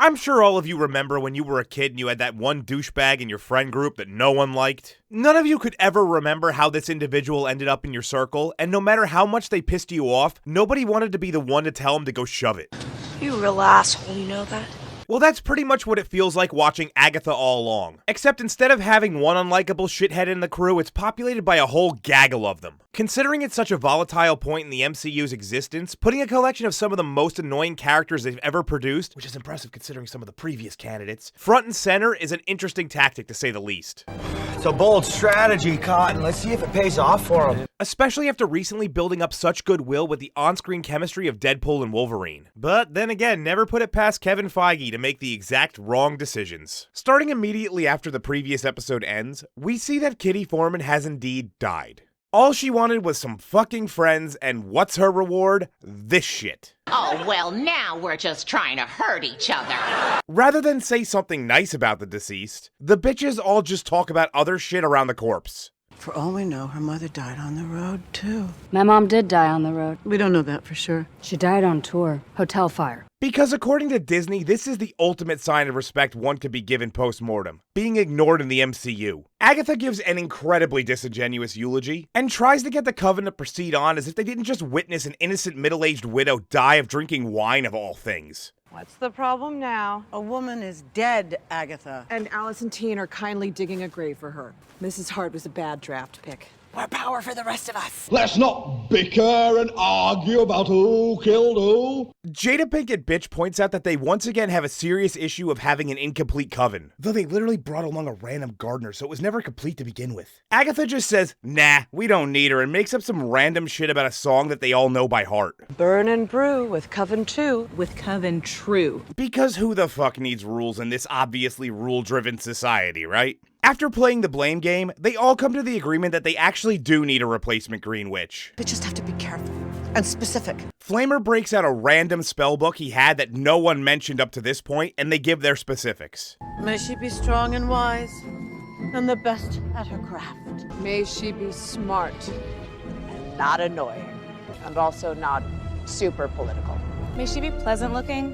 I'm sure all of you remember when you were a kid and you had that one douchebag in your friend group that no one liked. None of you could ever remember how this individual ended up in your circle, and no matter how much they pissed you off, nobody wanted to be the one to tell him to go shove it. You real asshole, you know that? Well, that's pretty much what it feels like watching Agatha all along. Except instead of having one unlikable shithead in the crew, it's populated by a whole gaggle of them. Considering it's such a volatile point in the MCU's existence, putting a collection of some of the most annoying characters they've ever produced, which is impressive considering some of the previous candidates, front and center is an interesting tactic to say the least. It's a bold strategy, Cotton. Let's see if it pays off for them. Especially after recently building up such goodwill with the on-screen chemistry of Deadpool and Wolverine. But then again, never put it past Kevin Feige to make the exact wrong decisions. Starting immediately after the previous episode ends, we see that Kitty Foreman has indeed died. All she wanted was some fucking friends, and what's her reward? This shit. Oh, well, now we're just trying to hurt each other. Rather than say something nice about the deceased, the bitches all just talk about other shit around the corpse. For all we know, her mother died on the road, too. My mom did die on the road. We don't know that for sure. She died on tour. Hotel fire. Because according to Disney, this is the ultimate sign of respect one could be given post-mortem, being ignored in the MCU. Agatha gives an incredibly disingenuous eulogy, and tries to get the Coven to proceed on as if they didn't just witness an innocent middle-aged widow die of drinking wine of all things. What's the problem now? A woman is dead, Agatha. And Alice and Teen are kindly digging a grave for her. Mrs. Hart was a bad draft pick. More power for the rest of us. Let's not bicker and argue about who killed who. Jada Pinkett Bitch points out that they once again have a serious issue of having an incomplete coven, though they literally brought along a random gardener, so it was never complete to begin with. Agatha just says, nah, we don't need her, and makes up some random shit about a song that they all know by heart. Burn and brew with Coven 2. With Coven True. Because who the fuck needs rules in this obviously rule-driven society, right? After playing the blame game, they all come to the agreement that they actually do need a replacement Green Witch. They just have to be careful and specific. Flamer breaks out a random spell book he had that no one mentioned up to this point, and they give their specifics. May she be strong and wise, and the best at her craft. May she be smart and not annoying, and also not super political. May she be pleasant looking?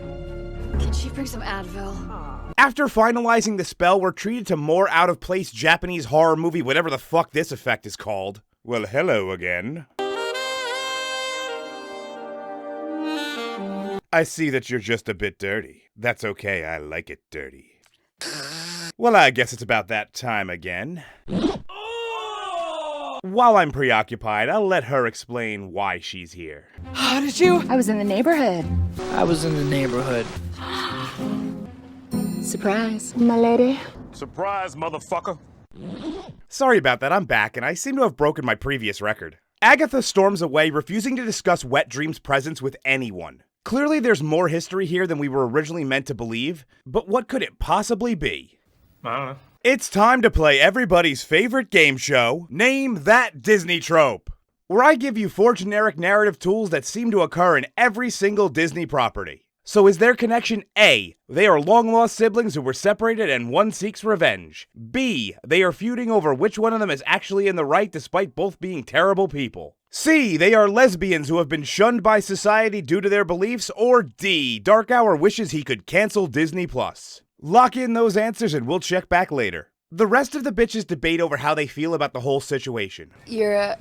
Can she bring some Advil? After finalizing the spell, we're treated to more out-of-place Japanese horror movie, whatever the fuck this effect is called. Well, hello again. I see that you're just a bit dirty. That's okay, I like it dirty. Well, I guess it's about that time again. While I'm preoccupied, I'll let her explain why she's here. How did you? I was in the neighborhood. I was in the neighborhood. Surprise, my lady. Surprise, motherfucker. Sorry about that, I'm back, and I seem to have broken my previous record. Agatha storms away, refusing to discuss Wet Dream's presence with anyone. Clearly there's more history here than we were originally meant to believe, but what could it possibly be? I don't know. It's time to play everybody's favorite game show, Name That Disney Trope, where I give you 4 generic narrative tools that seem to occur in every single Disney property. So is their connection A, they are long-lost siblings who were separated and one seeks revenge? B, they are feuding over which one of them is actually in the right despite both being terrible people? C, they are lesbians who have been shunned by society due to their beliefs? Or D, Dark Hour wishes he could cancel Disney+. Lock in those answers and we'll check back later. The rest of the bitches debate over how they feel about the whole situation. You're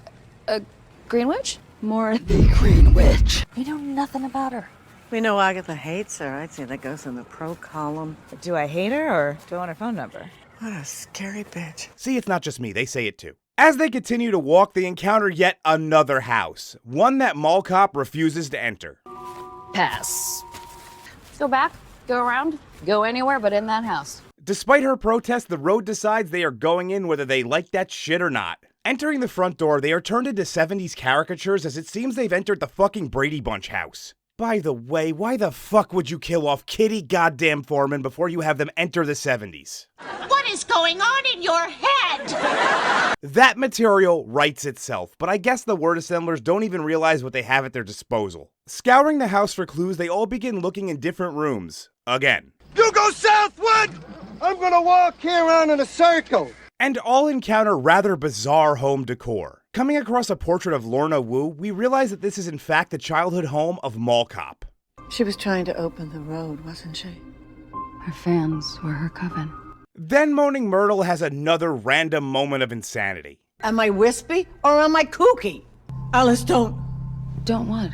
a Green Witch? More the Green Witch. We know nothing about her. We know Agatha hates her. I'd say that goes in the pro column. Do I hate her or do I want her phone number? What a scary bitch. See, it's not just me, they say it too. As they continue to walk, they encounter yet another house, one that Mall Cop refuses to enter. Pass. Go back, go around, go anywhere but in that house. Despite her protest, the road decides they are going in whether they like that shit or not. Entering the front door, they are turned into 70s caricatures as it seems they've entered the fucking Brady Bunch house. By the way, why the fuck would you kill off Kitty goddamn Foreman before you have them enter the 70s? What is going on in your head? That material writes itself, but I guess the word assemblers don't even realize what they have at their disposal. Scouring the house for clues, they all begin looking in different rooms. Again. You go southward! I'm gonna walk here around in a circle. And all encounter rather bizarre home decor. Coming across a portrait of Lorna Wu, we realize that this is in fact the childhood home of Mall Cop. She was trying to open the road, wasn't she? Her fans were her coven. Then Moaning Myrtle has another random moment of insanity. Am I wispy or am I kooky? Alice, don't. Don't what?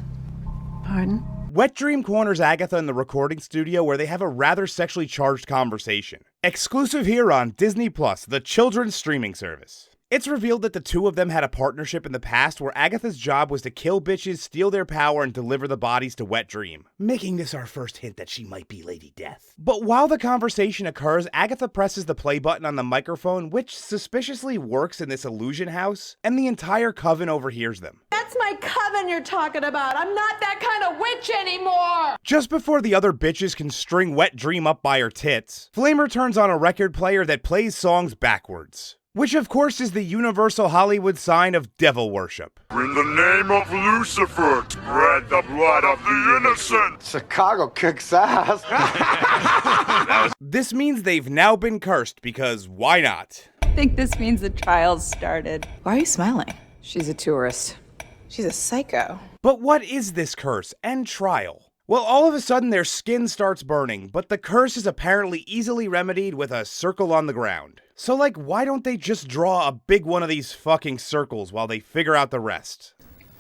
Pardon? Wet Dream corners Agatha in the recording studio where they have a rather sexually charged conversation. Exclusive here on Disney Plus, the children's streaming service. It's revealed that the two of them had a partnership in the past where Agatha's job was to kill bitches, steal their power, and deliver the bodies to Wet Dream, making this our first hint that she might be Lady Death. But while the conversation occurs, Agatha presses the play button on the microphone, which suspiciously works in this illusion house, and the entire coven overhears them. That's my coven you're talking about. I'm not that kind of witch anymore. Just before the other bitches can string Wet Dream up by her tits, Flamer turns on a record player that plays songs backwards. Which of course is the universal Hollywood sign of devil worship. In the name of Lucifer, spread the blood of the innocent. Chicago kicks ass. This means they've now been cursed because why not? I think this means the trial's started. Why are you smiling? She's a tourist. She's a psycho. But what is this curse and trial? Well, all of a sudden their skin starts burning, but the curse is apparently easily remedied with a circle on the ground. So like, why don't they just draw a big one of these fucking circles while they figure out the rest?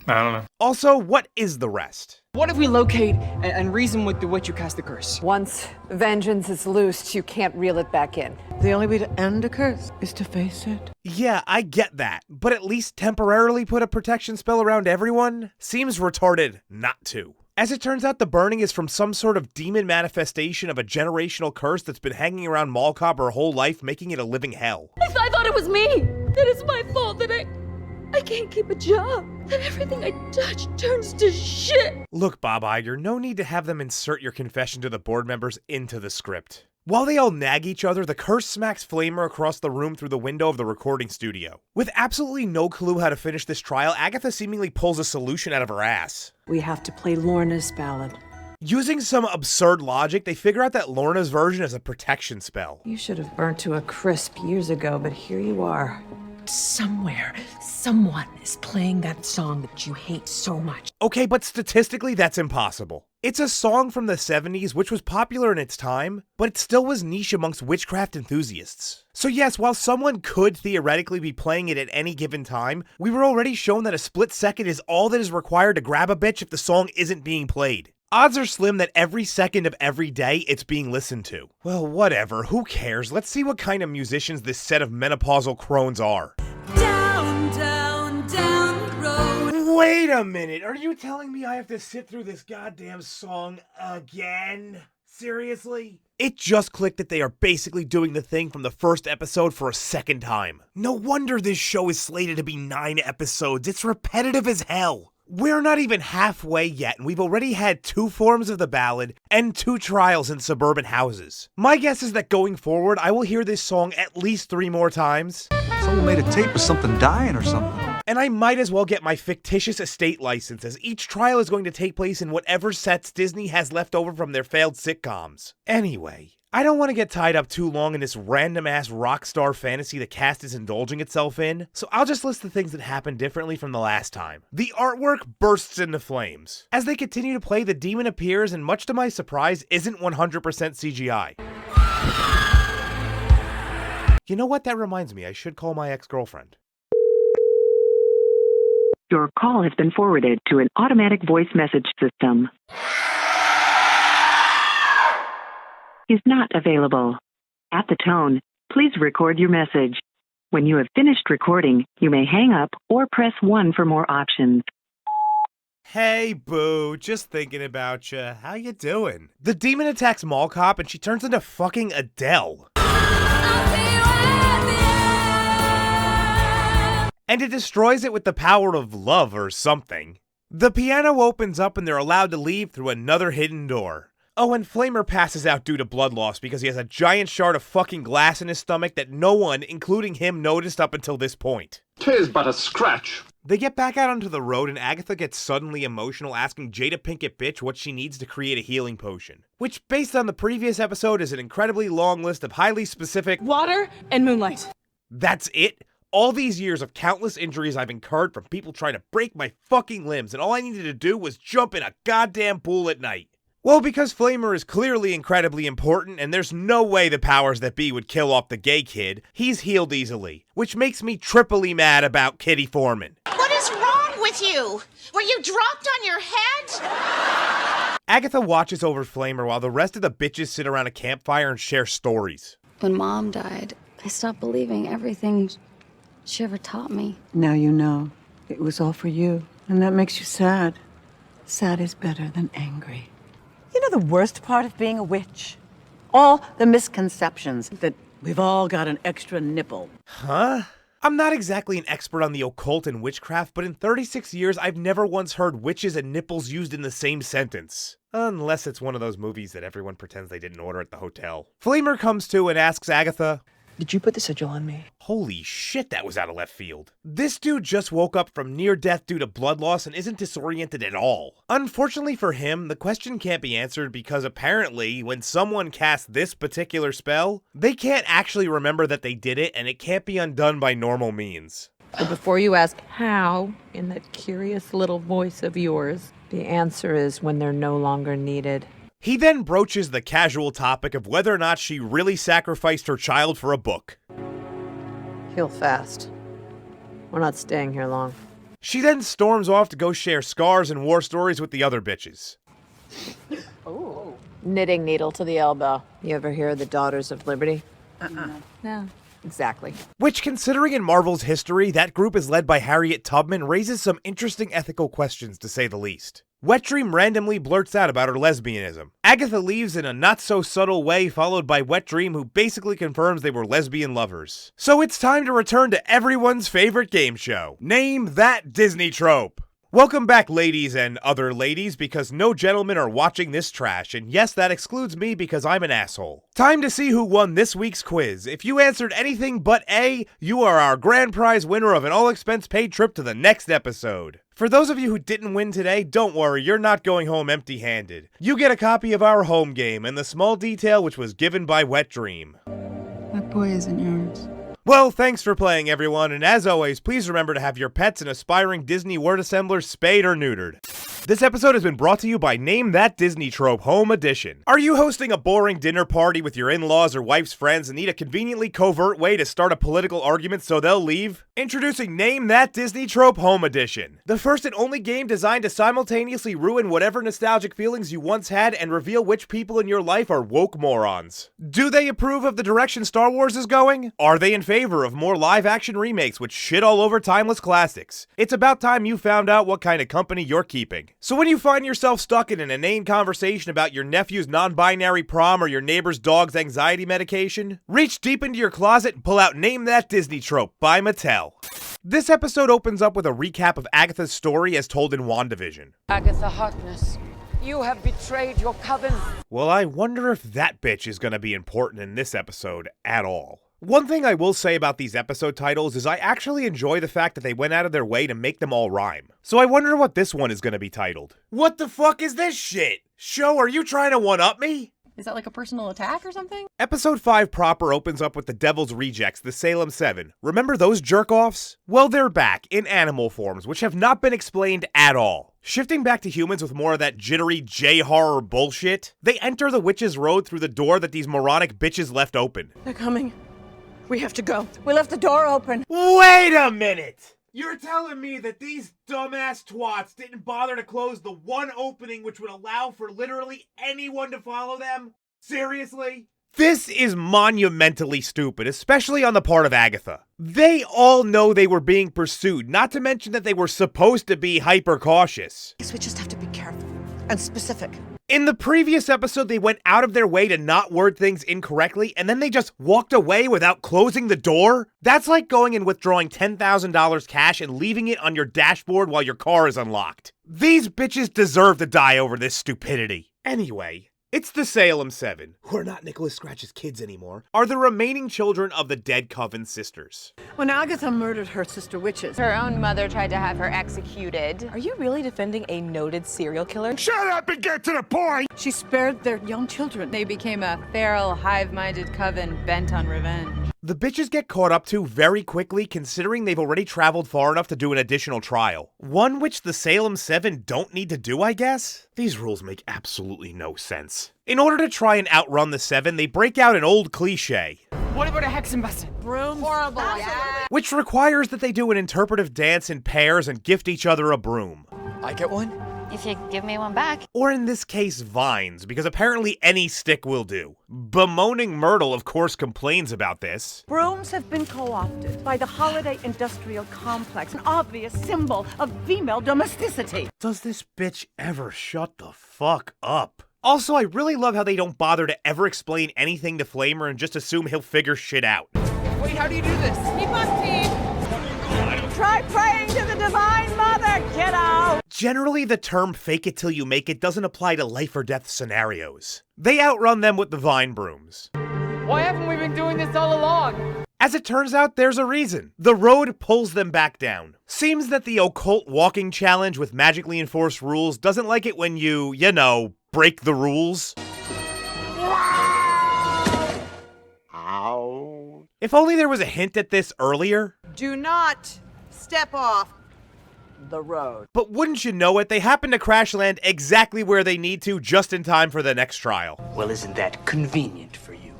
I don't know. Also, what is the rest? What if we locate and reason with the witch who cast the curse? Once vengeance is loosed, you can't reel it back in. The only way to end a curse is to face it. Yeah, I get that, but at least temporarily put a protection spell around everyone? Seems retarded not to. As it turns out, the burning is from some sort of demon manifestation of a generational curse that's been hanging around Mall Cop her whole life, making it a living hell. I thought it was me. That it's my fault that I can't keep a job. That everything I touch turns to shit. Look, Bob Iger, no need to have them insert your confession to the board members into the script. While they all nag each other, the curse smacks Flamer across the room through the window of the recording studio. With absolutely no clue how to finish this trial, Agatha seemingly pulls a solution out of her ass. We have to play Lorna's ballad. Using some absurd logic, they figure out that Lorna's version is a protection spell. You should have burnt to a crisp years ago, but here you are. Somewhere, someone is playing that song that you hate so much. Okay, but statistically, that's impossible. It's a song from the 70s, which was popular in its time, but it still was niche amongst witchcraft enthusiasts. So yes, while someone could theoretically be playing it at any given time, we were already shown that a split second is all that is required to grab a bitch if the song isn't being played. Odds are slim that every second of every day it's being listened to. Well, whatever, who cares? Let's see what kind of musicians this set of menopausal crones are. Down, down, down the road. Wait a minute, are you telling me I have to sit through this goddamn song again? Seriously? It just clicked that they are basically doing the thing from the first episode for a second time. No wonder this show is slated to be 9 episodes, it's repetitive as hell. We're not even halfway yet, and we've already had 2 forms of the ballad and 2 trials in suburban houses. My guess is that going forward, I will hear this song at least 3 more times. Someone made a tape of something dying or something. And I might as well get my fictitious estate license, as each trial is going to take place in whatever sets Disney has left over from their failed sitcoms. Anyway, I don't want to get tied up too long in this random-ass rock star fantasy the cast is indulging itself in, so I'll just list the things that happened differently from the last time. The artwork bursts into flames. As they continue to play, the demon appears and, much to my surprise, isn't 100% CGI. You know what? That reminds me, I should call my ex-girlfriend. Your call has been forwarded to an automatic voice message system. Is not available. At the tone, please record your message. When you have finished recording, you may hang up or press 1 for more options. Hey, boo, just thinking about you. How you doing? The demon attacks Mall Cop and she turns into fucking Adele. And it destroys it with the power of love or something. The piano opens up and they're allowed to leave through another hidden door. Oh, and Flamer passes out due to blood loss because he has a giant shard of fucking glass in his stomach that no one, including him, noticed up until this point. 'Tis but a scratch. They get back out onto the road and Agatha gets suddenly emotional, asking Jada Pinkett Bitch what she needs to create a healing potion. Which, based on the previous episode, is an incredibly long list of highly specific water and moonlight. That's it? All these years of countless injuries I've incurred from people trying to break my fucking limbs, and all I needed to do was jump in a goddamn pool at night. Well, because Flamer is clearly incredibly important, and there's no way the powers that be would kill off the gay kid, he's healed easily, which makes me triply mad about Kitty Foreman. What is wrong with you? Were you dropped on your head? Agatha watches over Flamer while the rest of the bitches sit around a campfire and share stories. When Mom died, I stopped believing everything she ever taught me. Now you know. It was all for you. And that makes you sad. Sad is better than angry. You know the worst part of being a witch? All the misconceptions that we've all got an extra nipple. Huh? I'm not exactly an expert on the occult and witchcraft, but in 36 years, I've never once heard witches and nipples used in the same sentence. Unless it's one of those movies that everyone pretends they didn't order at the hotel. Flamer comes to and asks Agatha, "Did you put the sigil on me?" Holy shit, that was out of left field. This dude just woke up from near death due to blood loss and isn't disoriented at all. Unfortunately for him, the question can't be answered because apparently, when someone casts this particular spell, they can't actually remember that they did it and it can't be undone by normal means. So before you ask how, in that curious little voice of yours, the answer is when they're no longer needed. He then broaches the casual topic of whether or not she really sacrificed her child for a book. Heal fast. We're not staying here long. She then storms off to go share scars and war stories with the other bitches. Ooh. Knitting needle to the elbow. You ever hear of the Daughters of Liberty? No. Exactly. Which, considering in Marvel's history, that group is led by Harriet Tubman, raises some interesting ethical questions, to say the least. Wet Dream randomly blurts out about her lesbianism. Agatha leaves in a not-so-subtle way, followed by Wet Dream, who basically confirms they were lesbian lovers. So it's time to return to everyone's favorite game show. Name that Disney trope. Welcome back, ladies and other ladies, because no gentlemen are watching this trash, and yes, that excludes me because I'm an asshole. Time to see who won this week's quiz. If you answered anything but A, you are our grand prize winner of an all-expense-paid trip to the next episode. For those of you who didn't win today, don't worry, you're not going home empty-handed. You get a copy of our home game and the small detail which was given by Wet Dream. That boy isn't yours. Well, thanks for playing, everyone, and as always, please remember to have your pets and aspiring Disney word assemblers spayed or neutered. This episode has been brought to you by Name That Disney Trope Home Edition. Are you hosting a boring dinner party with your in-laws or wife's friends and need a conveniently covert way to start a political argument so they'll leave? Introducing Name That Disney Trope Home Edition. The first and only game designed to simultaneously ruin whatever nostalgic feelings you once had and reveal which people in your life are woke morons. Do they approve of the direction Star Wars is going? Are they in favor of more live-action remakes which shit all over timeless classics? It's about time you found out what kind of company you're keeping. So when you find yourself stuck in an inane conversation about your nephew's non-binary prom or your neighbor's dog's anxiety medication, reach deep into your closet and pull out Name That Disney Trope by Mattel. This episode opens up with a recap of Agatha's story as told in WandaVision. Agatha Harkness, you have betrayed your coven. Well, I wonder if that bitch is gonna be important in this episode at all. One thing I will say about these episode titles is I actually enjoy the fact that they went out of their way to make them all rhyme. So I wonder what this one is gonna be titled. What the fuck is this shit? Show, are you trying to one-up me? Is that like a personal attack or something? Episode 5 proper opens up with the Devil's Rejects, the Salem 7. Remember those jerk-offs? Well, they're back, in animal forms, which have not been explained at all. Shifting back to humans with more of that jittery J-horror bullshit, they enter the Witch's Road through the door that these moronic bitches left open. They're coming. We have to go. We left the door open. Wait a minute! You're telling me that these dumbass twats didn't bother to close the one opening which would allow for literally anyone to follow them? Seriously? This is monumentally stupid, especially on the part of Agatha. They all know they were being pursued, not to mention that they were supposed to be hyper-cautious. We just have to be careful and specific. In the previous episode, they went out of their way to not word things incorrectly, and then they just walked away without closing the door? That's like going and withdrawing $10,000 cash and leaving it on your dashboard while your car is unlocked. These bitches deserve to die over this stupidity. Anyway, it's the Salem 7, who are not Nicholas Scratch's kids anymore, are the remaining children of the dead Coven sisters. When Agatha murdered her sister witches, her own mother tried to have her executed. Are you really defending a noted serial killer? Shut up and get to the point! She spared their young children. They became a feral, hive-minded coven bent on revenge. The bitches get caught up to very quickly considering they've already traveled far enough to do an additional trial. One which the Salem 7 don't need to do, I guess? These rules make absolutely no sense. In order to try and outrun the 7, they break out an old cliche. What about a Hexenbustin? Broom. Horrible. Yeah. Which requires that they do an interpretive dance in pairs and gift each other a broom. I get one? If you give me one back. Or in this case, vines, because apparently any stick will do. Bemoaning Myrtle, of course, complains about this. Brooms have been co-opted by the holiday industrial complex, an obvious symbol of female domesticity. Does this bitch ever shut the fuck up? Also, I really love how they don't bother to ever explain anything to Flamer and just assume he'll figure shit out. Wait, how do you do this? Keep on, team! Try praying to the Divine Mother, kiddo! Generally, the term fake it till you make it doesn't apply to life or death scenarios. They outrun them with the vine brooms. Why haven't we been doing this all along? As it turns out, there's a reason. The road pulls them back down. Seems that the occult walking challenge with magically enforced rules doesn't like it when you know, break the rules. Ow. If only there was a hint at this earlier. Do not step off the road. But wouldn't you know it, they happen to crash land exactly where they need to just in time for the next trial. Well, isn't that convenient for you?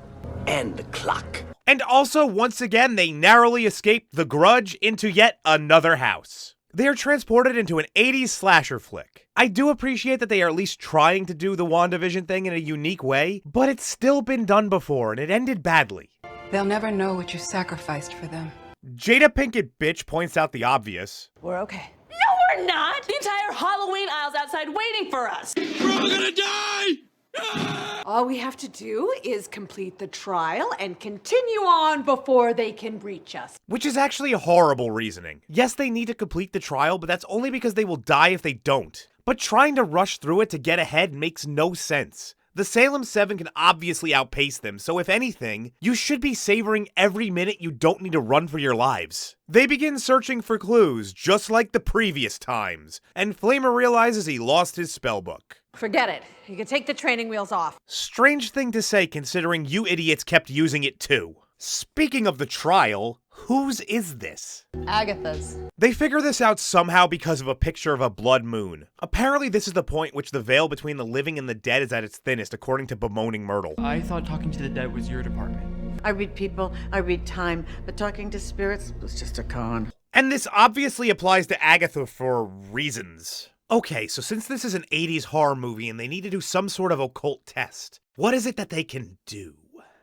And the clock. And also, once again, they narrowly escape the Grudge into yet another house. They are transported into an 80s slasher flick. I do appreciate that they are at least trying to do the WandaVision thing in a unique way, but it's still been done before and it ended badly. They'll never know what you sacrificed for them. Jada Pinkett bitch points out the obvious. We're okay. No, we're not! The entire Halloween aisle's outside waiting for us! We're all gonna die! All we have to do is complete the trial and continue on before they can reach us. Which is actually a horrible reasoning. Yes, they need to complete the trial, but that's only because they will die if they don't. But trying to rush through it to get ahead makes no sense. The Salem 7 can obviously outpace them, so if anything, you should be savoring every minute you don't need to run for your lives. They begin searching for clues, just like the previous times, and Flamer realizes he lost his spellbook. Forget it. You can take the training wheels off. Strange thing to say considering you idiots kept using it too. Speaking of the trial, whose is this? Agatha's. They figure this out somehow because of a picture of a blood moon. Apparently this is the point which the veil between the living and the dead is at its thinnest, according to Bemoaning Myrtle. I thought talking to the dead was your department. I read people, I read time, but talking to spirits was just a con. And this obviously applies to Agatha for reasons. Okay, so since this is an 80s horror movie and they need to do some sort of occult test, what is it that they can do?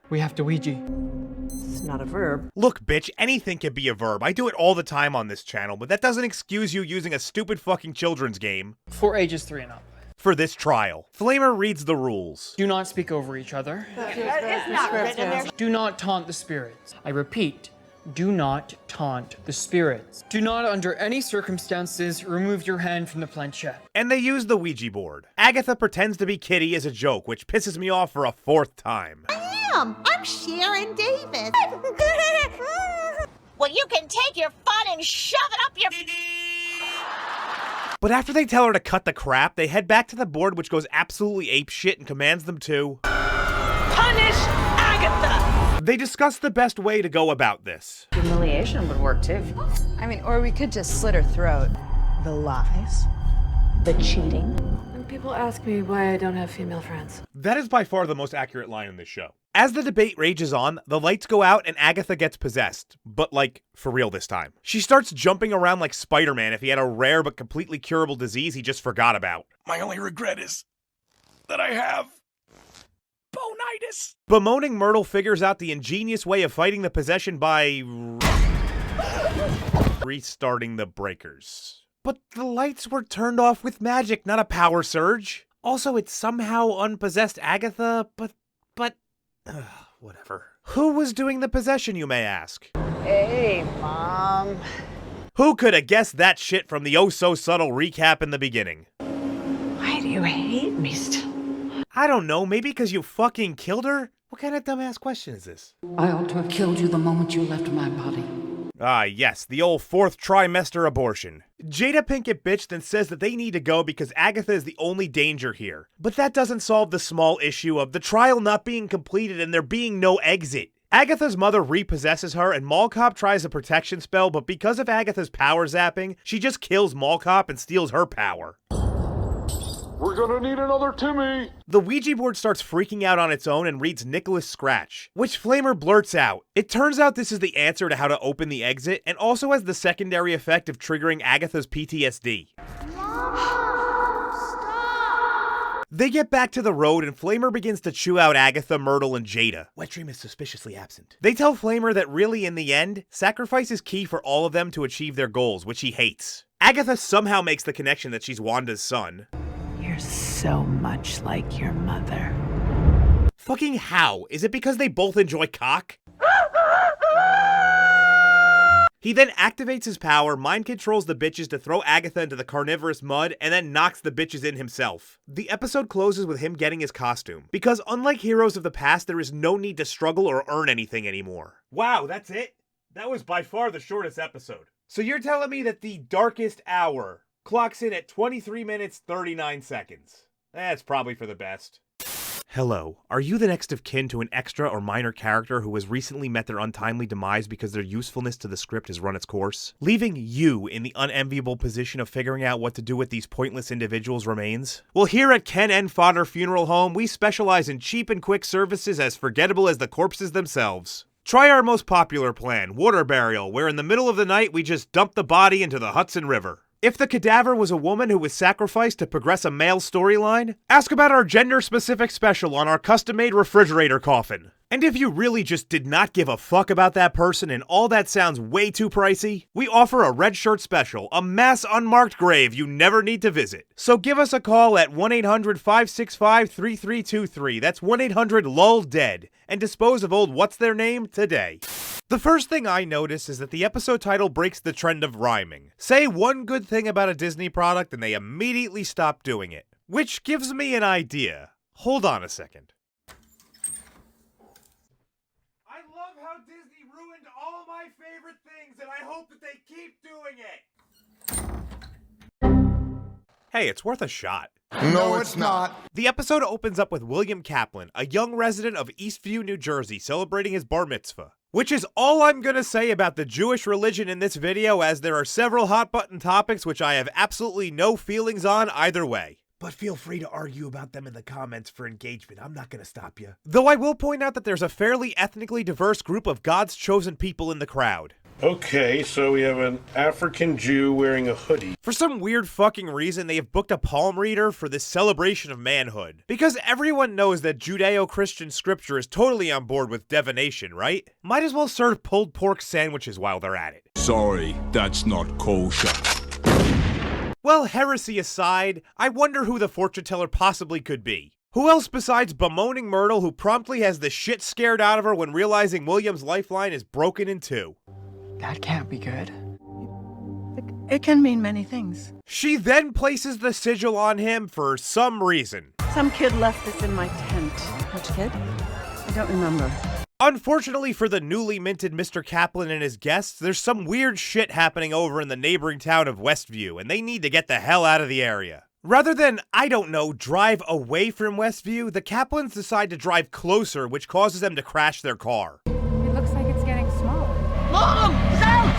We have to Ouija. It's not a verb. Look, bitch, anything can be a verb. I do it all the time on this channel, but that doesn't excuse you using a stupid fucking children's game. For ages 3 and up. For this trial. Flamer reads the rules. Do not speak over each other. It's not written in there. Do not taunt the spirits. I repeat, do not taunt the spirits. Do not, under any circumstances, remove your hand from the planchette. And they use the Ouija board. Agatha pretends to be Kitty as a joke, which pisses me off for a 4th time. I'm Sharon Davis. Well, you can take your fun and shove it up your... But after they tell her to cut the crap, they head back to the board, which goes absolutely apeshit and commands them to... Punish Agatha! They discuss the best way to go about this. Humiliation would work too. I mean, or we could just slit her throat. The lies. The cheating. When people ask me why I don't have female friends. That is by far the most accurate line in this show. As the debate rages on, the lights go out and Agatha gets possessed. But like, for real this time. She starts jumping around like Spider-Man if he had a rare but completely curable disease he just forgot about. My only regret is that I have bonitis. Bemoaning Myrtle figures out the ingenious way of fighting the possession by... restarting the breakers. But the lights were turned off with magic, not a power surge. Also, it's somehow unpossessed Agatha, but... whatever. Who was doing the possession, you may ask? Hey, Mom. Who could have guessed that shit from the oh-so-subtle recap in the beginning? Why do you hate me still? I don't know, maybe because you fucking killed her? What kind of dumbass question is this? I ought to have killed you the moment you left my body. Ah, yes, the old 4th trimester abortion. Jada Pinkett bitch then says that they need to go because Agatha is the only danger here. But that doesn't solve the small issue of the trial not being completed and there being no exit. Agatha's mother repossesses her, and Mall Cop tries a protection spell, but because of Agatha's power zapping, she just kills Mall Cop and steals her power. We're gonna need another Timmy! The Ouija board starts freaking out on its own and reads Nicholas Scratch, which Flamer blurts out. It turns out this is the answer to how to open the exit, and also has the secondary effect of triggering Agatha's PTSD. They get back to the road and Flamer begins to chew out Agatha, Myrtle, and Jada. Wet Dream is suspiciously absent. They tell Flamer that really, in the end, sacrifice is key for all of them to achieve their goals, which he hates. Agatha somehow makes the connection that she's Wanda's son. You're so much like your mother. Fucking how? Is it because they both enjoy cock? He then activates his power, mind controls the bitches to throw Agatha into the carnivorous mud, and then knocks the bitches in himself. The episode closes with him getting his costume, because unlike heroes of the past, there is no need to struggle or earn anything anymore. Wow, that's it? That was by far the shortest episode. So you're telling me that the darkest hour clocks in at 23 minutes 39 seconds. That's probably for the best. Hello, are you the next of kin to an extra or minor character who has recently met their untimely demise because their usefulness to the script has run its course? Leaving you in the unenviable position of figuring out what to do with these pointless individuals remains? Well, here at Ken and Fodder Funeral Home, we specialize in cheap and quick services as forgettable as the corpses themselves. Try our most popular plan, water burial, where in the middle of the night we just dump the body into the Hudson River. If the cadaver was a woman who was sacrificed to progress a male storyline, ask about our gender-specific special on our custom-made refrigerator coffin. And if you really just did not give a fuck about that person and all that sounds way too pricey, we offer a red shirt special, a mass unmarked grave you never need to visit. So give us a call at 1-800-565-3323, that's 1-800-LUL-DEAD, and dispose of old what's-their-name today. The first thing I notice is that the episode title breaks the trend of rhyming. Say one good thing about a Disney product and they immediately stop doing it. Which gives me an idea. Hold on a second. I love how Disney ruined all my favorite things and I hope that they keep doing it. Hey, it's worth a shot. No, it's not. The episode opens up with William Kaplan, a young resident of Eastview, New Jersey, celebrating his bar mitzvah. Which is all I'm gonna say about the Jewish religion in this video, as there are several hot button topics which I have absolutely no feelings on either way. But feel free to argue about them in the comments for engagement, I'm not gonna stop you. Though I will point out that there's a fairly ethnically diverse group of God's chosen people in the crowd. Okay, so we have an African Jew wearing a hoodie. For some weird fucking reason, they have booked a palm reader for this celebration of manhood. Because everyone knows that Judeo-Christian scripture is totally on board with divination, right? Might as well serve pulled pork sandwiches while they're at it. Sorry, that's not kosher. Well, heresy aside, I wonder who the fortune teller possibly could be. Who else besides bemoaning Myrtle, who promptly has the shit scared out of her when realizing William's lifeline is broken in two? That can't be good. It can mean many things. She then places the sigil on him for some reason. Some kid left this in my tent. Which kid? I don't remember. Unfortunately for the newly minted Mr. Kaplan and his guests, there's some weird shit happening over in the neighboring town of Westview, and they need to get the hell out of the area. Rather than, I don't know, drive away from Westview, the Kaplans decide to drive closer, which causes them to crash their car. It looks like it's getting smaller. Mom! He's out!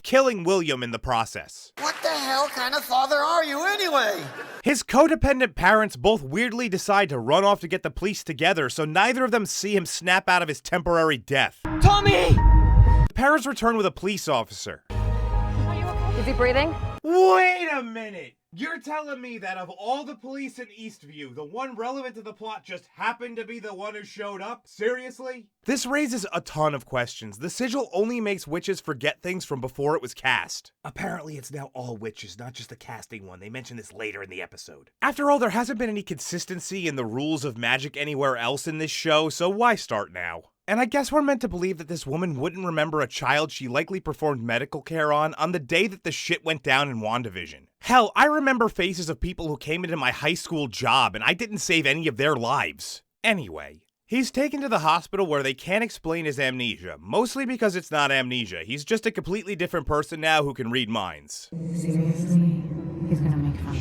Killing William in the process. What the hell kind of father are you anyway? His codependent parents both weirdly decide to run off to get the police together, so neither of them see him snap out of his temporary death. Tommy! The parents return with a police officer. Is he breathing? Wait a minute! You're telling me that of all the police in Eastview, the one relevant to the plot just happened to be the one who showed up? Seriously? This raises a ton of questions. The sigil only makes witches forget things from before it was cast. Apparently it's now all witches, not just the casting one. They mention this later in the episode. After all, there hasn't been any consistency in the rules of magic anywhere else in this show, so why start now? And I guess we're meant to believe that this woman wouldn't remember a child she likely performed medical care on the day that the shit went down in WandaVision. Hell, I remember faces of people who came into my high school job and I didn't save any of their lives. Anyway, he's taken to the hospital where they can't explain his amnesia, mostly because it's not amnesia. He's just a completely different person now who can read minds. Seriously? He's gonna make fun of me.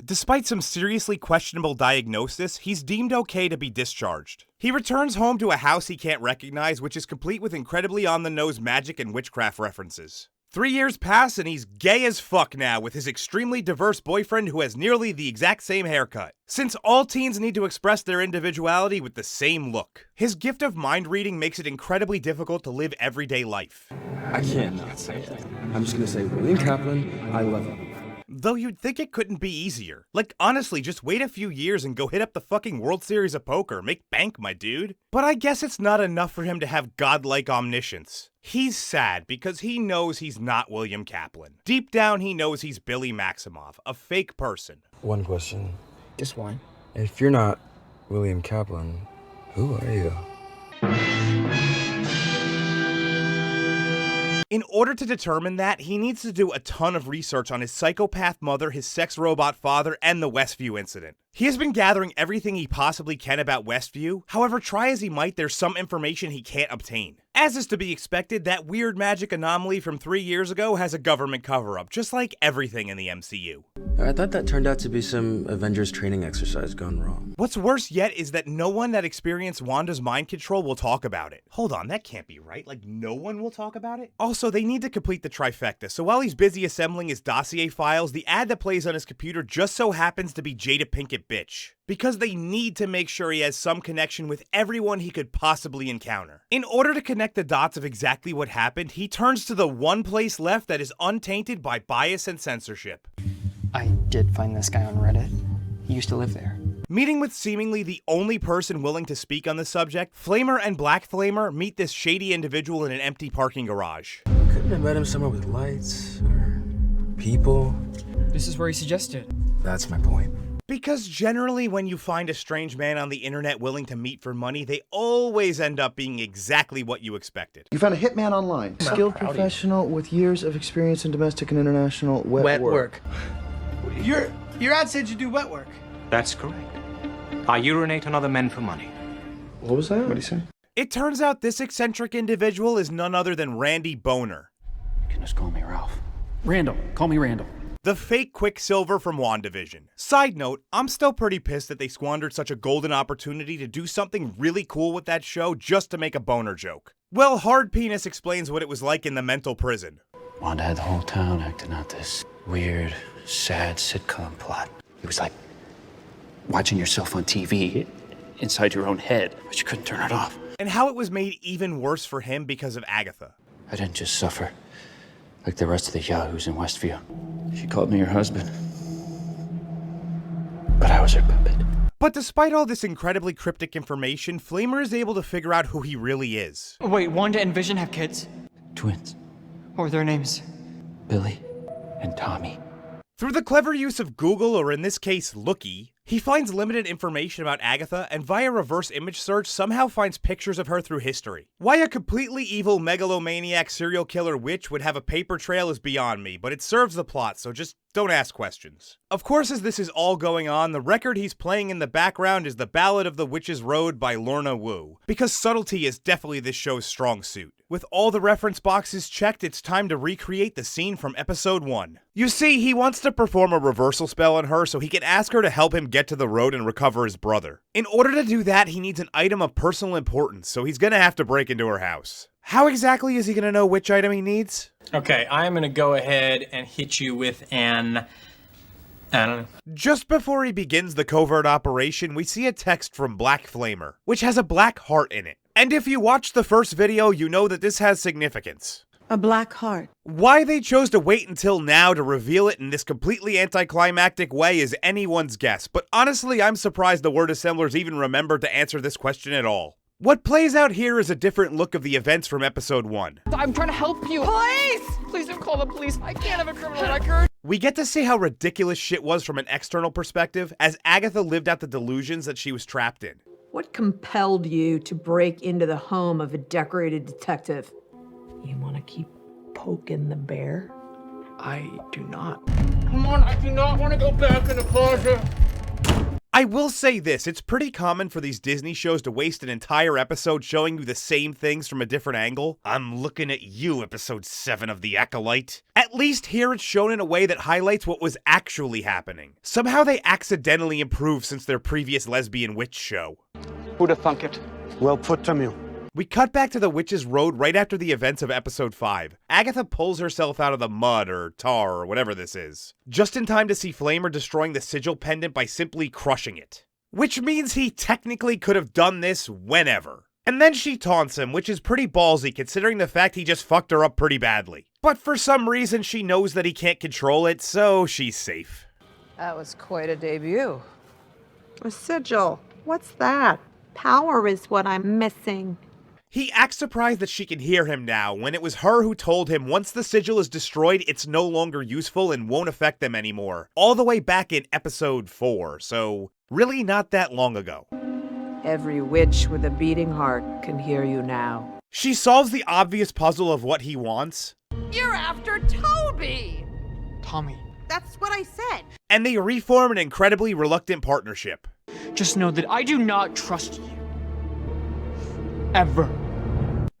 Despite some seriously questionable diagnosis, he's deemed okay to be discharged. He returns home to a house he can't recognize, which is complete with incredibly on-the-nose magic and witchcraft references. 3 years pass and he's gay as fuck now with his extremely diverse boyfriend who has nearly the exact same haircut. Since all teens need to express their individuality with the same look. His gift of mind reading makes it incredibly difficult to live everyday life. I can't not say that. I'm just gonna say William Kaplan, I love you. Though you'd think it couldn't be easier. Like, honestly, just wait a few years and go hit up the fucking World Series of Poker. Make bank, my dude. But I guess it's not enough for him to have godlike omniscience. He's sad because he knows he's not William Kaplan. Deep down, he knows he's Billy Maximoff, a fake person. One question. Just one. If you're not William Kaplan, who are you? In order to determine that, he needs to do a ton of research on his psychopath mother, his sex robot father, and the Westview incident. He has been gathering everything he possibly can about Westview, however, try as he might, there's some information he can't obtain. As is to be expected, that weird magic anomaly from 3 years ago has a government cover-up, just like everything in the MCU. I thought that turned out to be some Avengers training exercise gone wrong. What's worse yet is that no one that experienced Wanda's mind control will talk about it. Hold on, that can't be right. Like, no one will talk about it? Also, they need to complete the trifecta, so while he's busy assembling his dossier files, the ad that plays on his computer just so happens to be Jada Pinkett Bitch. Because they need to make sure he has some connection with everyone he could possibly encounter. In order to connect the dots of exactly what happened, he turns to the one place left that is untainted by bias and censorship. I did find this guy on Reddit. He used to live there. Meeting with seemingly the only person willing to speak on the subject, Flamer and Black Flamer meet this shady individual in an empty parking garage. Couldn't have met him somewhere with lights, or people. This is where he suggested. That's my point. Because generally when you find a strange man on the internet willing to meet for money, they always end up being exactly what you expected. You found a hitman online. Skilled professional with years of experience in domestic and international wet work. Your ad said you do wet work. That's correct. I urinate on other men for money. What was that? What did he say? It turns out this eccentric individual is none other than Randy Boner. You can just call me Ralph. Randall. Call me Randall. The fake Quicksilver from WandaVision. Side note, I'm still pretty pissed that they squandered such a golden opportunity to do something really cool with that show just to make a boner joke. Well, Hard Penis explains what it was like in the mental prison. Wanda had the whole town acting out this weird, sad sitcom plot. It was like watching yourself on TV inside your own head, but you couldn't turn it off. And how it was made even worse for him because of Agatha. I didn't just suffer like the rest of the yahoos in Westview. She called me her husband, but I was her puppet. But despite all this incredibly cryptic information, Flamer is able to figure out who he really is. Wait, Wanda and Vision have kids? Twins. What were their names? Billy and Tommy. Through the clever use of Google, or in this case, Lookie, he finds limited information about Agatha and via reverse image search somehow finds pictures of her through history. Why a completely evil megalomaniac serial killer witch would have a paper trail is beyond me, but it serves the plot, so just don't ask questions. Of course, as this is all going on, the record he's playing in the background is The Ballad of the Witch's Road by Lorna Wu, because subtlety is definitely this show's strong suit. With all the reference boxes checked, it's time to recreate the scene from episode 1. You see, he wants to perform a reversal spell on her so he can ask her to help him get to the road and recover his brother. In order to do that, he needs an item of personal importance, so he's gonna have to break into her house. How exactly is he gonna know which item he needs? Okay, I'm gonna go ahead and hit you with an... I don't know. Just before he begins the covert operation, we see a text from Black Flamer, which has a black heart in it. And if you watched the first video, you know that this has significance. A black heart. Why they chose to wait until now to reveal it in this completely anticlimactic way is anyone's guess, but honestly, I'm surprised the word assemblers even remembered to answer this question at all. What plays out here is a different look of the events from episode 1. I'm trying to help you. Police! Please don't call the police. I can't have a criminal record. We get to see how ridiculous shit was from an external perspective, as Agatha lived out the delusions that she was trapped in. What compelled you to break into the home of a decorated detective? You want to keep poking the bear? I do not. Come on, I do not want to go back in the closet. I will say this, it's pretty common for these Disney shows to waste an entire episode showing you the same things from a different angle. I'm looking at you, episode 7 of The Acolyte. At least here it's shown in a way that highlights what was actually happening. Somehow they accidentally improved since their previous lesbian witch show. Who'da thunk it? Well put, Tamil. We cut back to the Witch's Road right after the events of episode 5. Agatha pulls herself out of the mud or tar or whatever this is, just in time to see Flamer destroying the sigil pendant by simply crushing it. Which means he technically could have done this whenever. And then she taunts him, which is pretty ballsy considering the fact he just fucked her up pretty badly. But for some reason she knows that he can't control it, so she's safe. That was quite a debut. A sigil. What's that? Power is what I'm missing. He acts surprised that she can hear him now, when it was her who told him once the sigil is destroyed, it's no longer useful and won't affect them anymore. All the way back in episode 4, so really not that long ago. Every witch with a beating heart can hear you now. She solves the obvious puzzle of what he wants. You're after Toby! Tommy. That's what I said. And they reform an incredibly reluctant partnership. Just know that I do not trust you. Ever.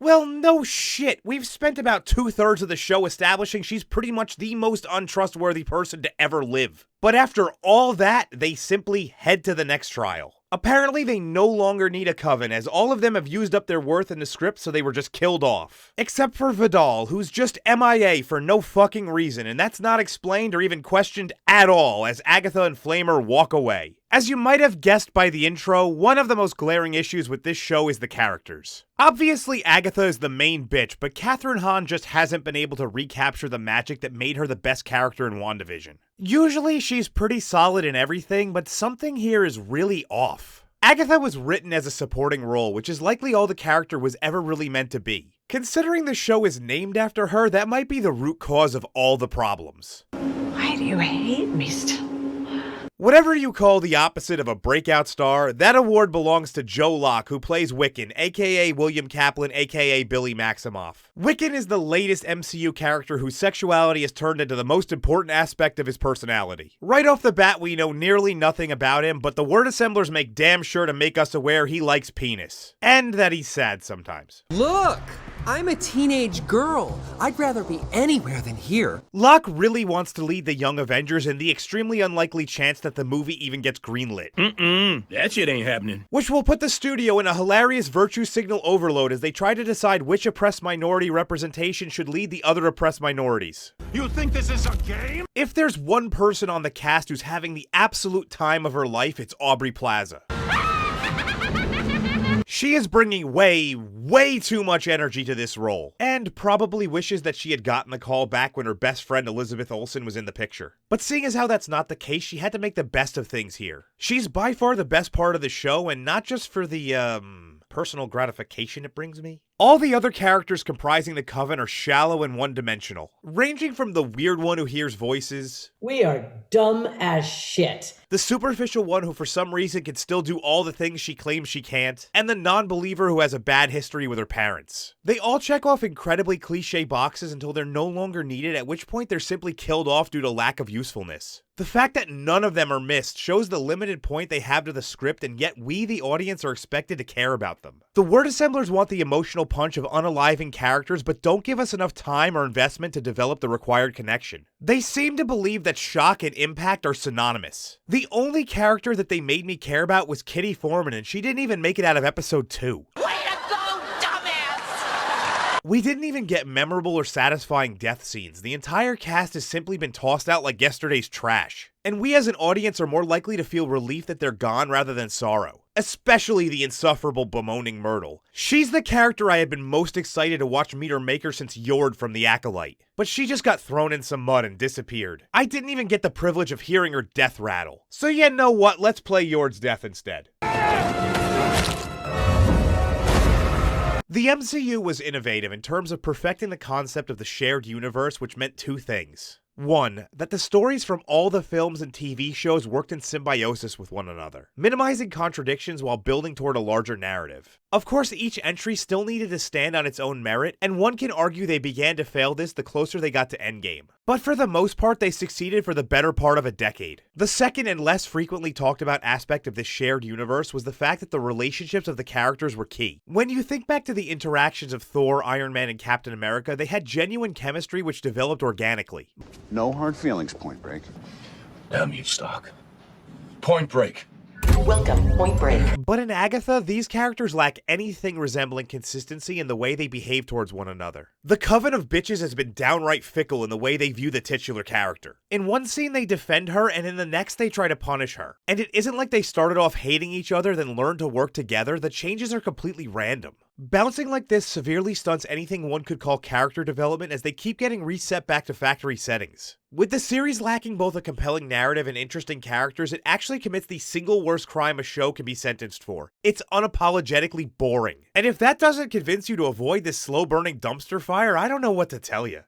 Well, no shit. We've spent about 2/3 of the show establishing she's pretty much the most untrustworthy person to ever live. But after all that, they simply head to the next trial. Apparently, they no longer need a coven, as all of them have used up their worth in the script, so they were just killed off. Except for Vidal, who's just MIA for no fucking reason, and that's not explained or even questioned at all, as Agatha and Flamer walk away. As you might have guessed by the intro, one of the most glaring issues with this show is the characters. Obviously, Agatha is the main bitch, but Catherine Hahn just hasn't been able to recapture the magic that made her the best character in WandaVision. Usually, she's pretty solid in everything, but something here is really off. Agatha was written as a supporting role, which is likely all the character was ever really meant to be. Considering the show is named after her, that might be the root cause of all the problems. Why do you hate me still? Whatever you call the opposite of a breakout star, that award belongs to Joe Locke, who plays Wiccan, aka William Kaplan, aka Billy Maximoff. Wiccan is the latest MCU character whose sexuality has turned into the most important aspect of his personality. Right off the bat, we know nearly nothing about him, but the word assemblers make damn sure to make us aware he likes penis. And that he's sad sometimes. Look! I'm a teenage girl. I'd rather be anywhere than here. Locke really wants to lead the Young Avengers in the extremely unlikely chance that the movie even gets greenlit. That shit ain't happening. Which will put the studio in a hilarious virtue signal overload as they try to decide which oppressed minority representation should lead the other oppressed minorities. You think this is a game? If there's one person on the cast who's having the absolute time of her life, it's Aubrey Plaza. She is bringing way too much energy to this role, and probably wishes that she had gotten the call back when her best friend Elizabeth Olsen was in the picture. But seeing as how that's not the case, she had to make the best of things here. She's by far the best part of the show, and not just for the, personal gratification it brings me. All the other characters comprising the Coven are shallow and one-dimensional, ranging from the weird one who hears voices. We are dumb as shit. The superficial one who for some reason can still do all the things she claims she can't, and the non-believer who has a bad history with her parents. They all check off incredibly cliche boxes until they're no longer needed, at which point they're simply killed off due to lack of usefulness. The fact that none of them are missed shows the limited point they have to the script, and yet we, the audience, are expected to care about them. The word assemblers want the emotional punch of unaliving characters, but don't give us enough time or investment to develop the required connection. They seem to believe that shock and impact are synonymous. The only character that they made me care about was Kitty Foreman, and she didn't even make it out of episode 2. We didn't even get memorable or satisfying death scenes. The entire cast has simply been tossed out like yesterday's trash. And we as an audience are more likely to feel relief that they're gone rather than sorrow. Especially the insufferable bemoaning Myrtle. She's the character I had been most excited to watch meet her maker since Yord from The Acolyte. But she just got thrown in some mud and disappeared. I didn't even get the privilege of hearing her death rattle. So you know what, let's play Yord's death instead. The MCU was innovative in terms of perfecting the concept of the shared universe, which meant two things. One, that the stories from all the films and TV shows worked in symbiosis with one another, minimizing contradictions while building toward a larger narrative. Of course, each entry still needed to stand on its own merit, and one can argue they began to fail this the closer they got to Endgame. But for the most part, they succeeded for the better part of a decade. The second and less frequently talked about aspect of this shared universe was the fact that the relationships of the characters were key. When you think back to the interactions of Thor, Iron Man, and Captain America, they had genuine chemistry which developed organically. No hard feelings, Point Break. Damn you, Stark. Point Break. Welcome, Point Break. But in Agatha, these characters lack anything resembling consistency in the way they behave towards one another. The Coven of Bitches has been downright fickle in the way they view the titular character. In one scene they defend her, and in the next they try to punish her. And it isn't like they started off hating each other then learned to work together. The changes are completely random. Bouncing like this severely stunts anything one could call character development as they keep getting reset back to factory settings. With the series lacking both a compelling narrative and interesting characters, it actually commits the single worst crime a show can be sentenced for. It's unapologetically boring. And if that doesn't convince you to avoid this slow-burning dumpster fire, I don't know what to tell you.